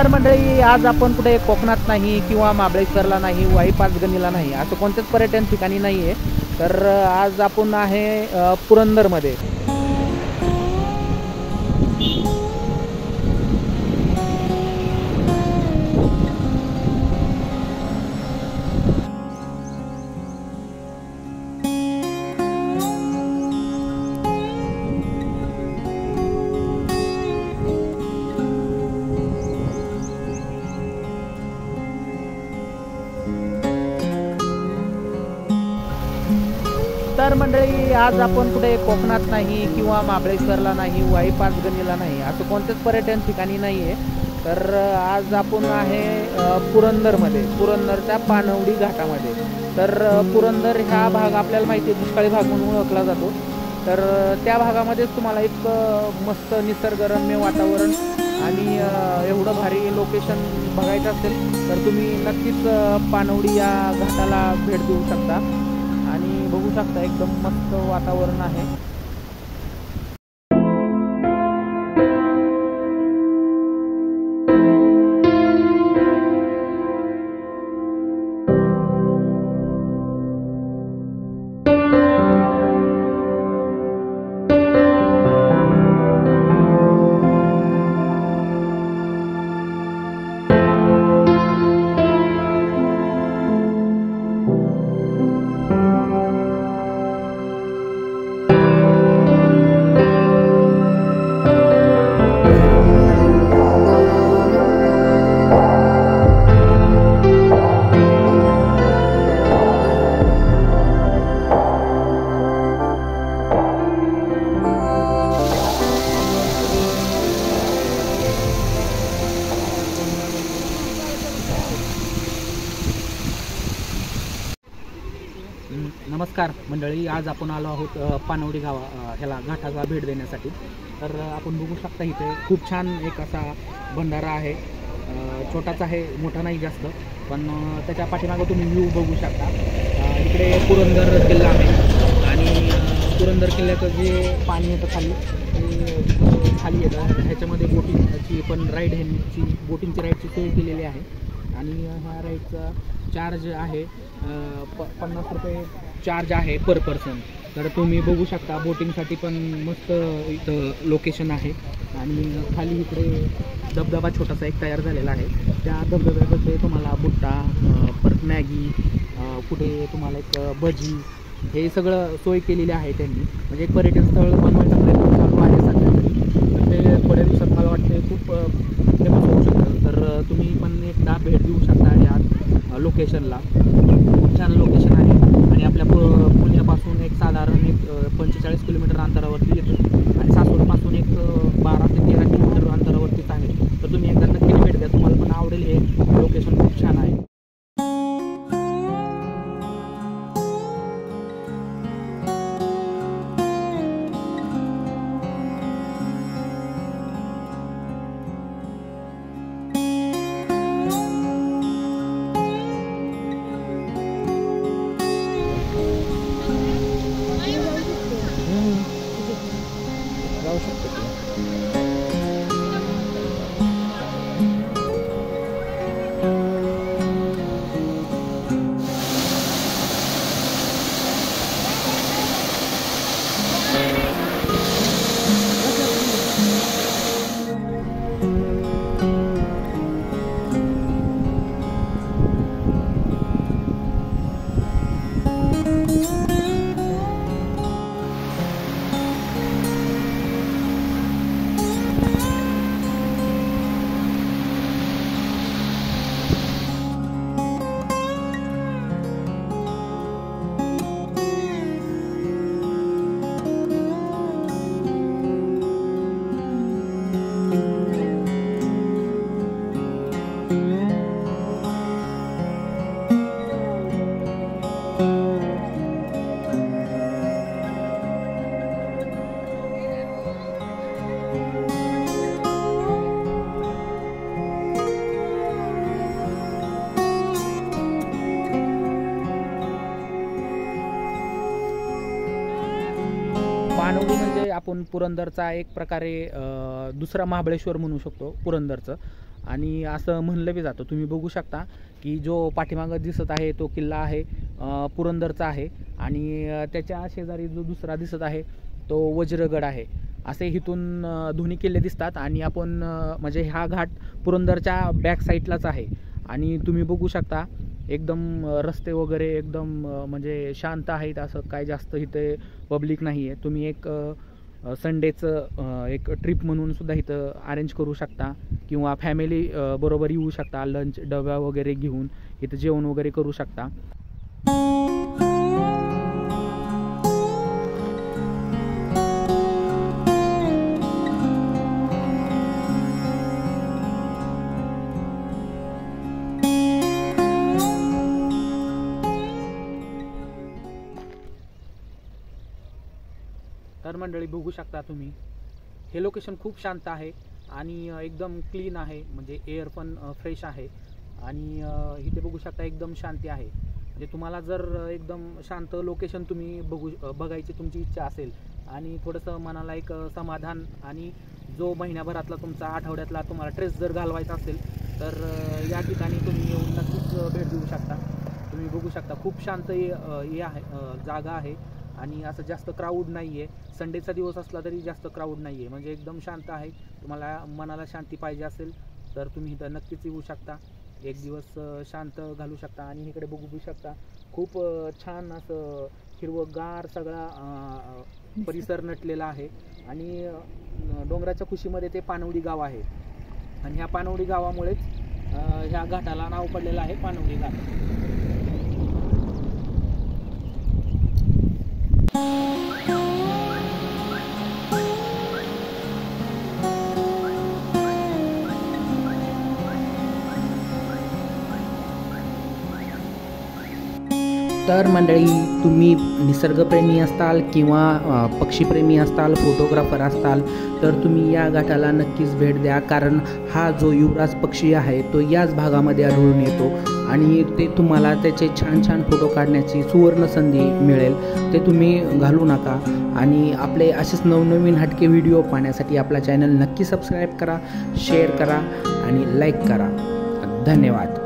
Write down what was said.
तर मंडळी, आज आपण कुठे कोकणात नाही किंवा महाबळेश्वरला नाही, वाई पाचगणीला नाही, असं कोणत्याच पर्यटन ठिकाणी नाही आहे. तर आज आपण आहे पुरंदरमध्ये. तर मंडळी, आज आपण कुठे कोकणात नाही किंवा महाबळेश्वरला नाही, वाई पाचगणीला नाही, असं कोणत्याच पर्यटन ठिकाणी नाही आहे. तर आज आपण आहे पुरंदरमध्ये, पुरंदरच्या पानवडी घाटामध्ये. तर पुरंदर हा भाग आपल्याला माहिती आहे दुष्काळी भाग म्हणून ओळखला जातो. तर त्या भागामध्येच तुम्हाला एक मस्त निसर्गरम्य वातावरण आणि एवढं भारी लोकेशन बघायचं असेल तर तुम्ही नक्कीच पानवडी या घाटाला भेट देऊ शकता. आणि बघू शकता एकदम मस्त वातावरण आहे. नमस्कार मंडळी, आज आपण आलो आहोत पानवडी ह्याला घाटाला भेट देण्यासाठी. तर आपण बघू शकता इथे खूप छान एक असा बंधारा आहे. छोटाच आहे, मोठा नाही जास्त, पण त्याच्या पाठीमागं तुम्ही व्ह्यू बघू शकता. इकडे पुरंदर किल्ला आहे आणि पुरंदर किल्ल्याचं जे पाणी येतं खाली ते खाली येतं. ह्याच्यामध्ये बोटिंगची पण बोटिंगची राईडची सोय केलेली आहे. आणि ह्या राईडचा चार्ज आहे 50 रुपये चार्ज आहे पर पर्सन. तर तुम्ही बघू शकता बोटिंगसाठी पण मस्त इथं लोकेशन आहे. आणि खाली इकडे धबधबा छोटासा एक तयार झालेला आहे. त्या धबधब्यामध्ये तुम्हाला बुट्टा, परत मॅगी, कुठे तुम्हाला एक भजी, हे सगळं सोय केलेली आहे त्यांनी. म्हणजे एक पर्यटन स्थळ बनवायचा प्रयत्न चालू आहे सध्या तरी. तर ते थोड्या दिवसात मला वाटते खूप फेमस होऊ शकतं. तर तुम्ही पण एकदा भेट देऊ शकता या लोकेशनला. खूप छान लोकेशन आहे आणि आपल्या पुण्यापासून एक साधारण 45 किलोमीटर अंतरावरती येतं आणि सासवडपासून एक 12 ते 13 किलोमीटर अंतरावरतीच आहे. तर तुम्ही एकदा नक्की भेट द्या, तुम्हाला पण आवडेल. हे लोकेशन खूप छान आहे. जाऊ शकतो पाणवडी म्हणजे आपण पुरंदरचा एक प्रकारे दुसरा महाबळेश्वर म्हणू शकतो पुरंदरचं. आणि असं म्हणलं बी जातं. तुम्ही बघू शकता की जो पाठीमागं दिसत आहे तो किल्ला आहे पुरंदरचा आहे आणि त्याच्या शेजारी जो दुसरा दिसत आहे तो वज्रगड आहे. असे इथून दोन्ही किल्ले दिसतात आणि आपण म्हणजे हा घाट पुरंदरच्या बॅक साईडलाच आहे आणि तुम्ही बघू शकता एकदम रस्ते वगैरे एकदम म्हणजे शांत आहेत. असं काय जास्त इथे पब्लिक नाही आहे. तुम्ही एक संडेचं एक ट्रिप म्हणून सुद्धा इथं अरेंज करू शकता किंवा फॅमिली बरोबर येऊ शकता. लंच डबा वगैरे घेऊन इथं जेवण वगैरे करू शकता. तर मंडळी बघू शकता तुम्ही हे लोकेशन खूप शांत आहे आणि एकदम क्लीन आहे. म्हणजे एअर पण फ्रेश आहे आणि इथे बघू शकता एकदम शांती आहे. म्हणजे तुम्हाला जर एकदम शांत लोकेशन तुम्ही बघायची तुमची इच्छा असेल आणि थोडंसं मनाला एक समाधान आणि जो महिन्याभरातला तुमचा आठवड्यातला तुम्हाला ट्रेस जर घालवायचा असेल तर या ठिकाणी तुम्ही येऊन नक्कीच भेट देऊ शकता. तुम्ही बघू शकता खूप शांत हे आहे जागा आहे आणि असं जास्त क्राऊड नाही आहे. संडेचा दिवस असला तरी जास्त क्राऊड नाही आहे. म्हणजे एकदम शांत आहे. तुम्हाला मनाला शांती पाहिजे असेल तर तुम्ही इथं नक्कीच येऊ शकता. एक दिवस शांत घालू शकता आणि इकडे बघू शकता खूप छान असं हिरवंगार सगळा परिसर नटलेला आहे आणि डोंगराच्या कुशीमध्ये ते पानवडी गाव आहे आणि ह्या पानवडी गावामुळेच ह्या घाटाला नाव पडलेलं आहे पानवडी घाट. तर मंडळी तुम्ही निसर्गप्रेमी असताल किंवा पक्षीप्रेमी असताल, फोटोग्राफर असताल तर तुम्ही या घाटाला नक्कीच भेट द्या. कारण हा जो युवराज पक्षी आहे तो याच भागामध्ये आढळून येतो आणि ते तुम्हाला त्याचे छान छान फोटो काढण्याची सुवर्ण संधी मिळेल. ते तुम्ही घालू नका आणि आपले असेच नवनवीन हटके व्हिडिओ पाहण्यासाठी आपला चॅनल नक्की सबस्क्राईब करा, शेअर करा आणि लाईक करा. धन्यवाद.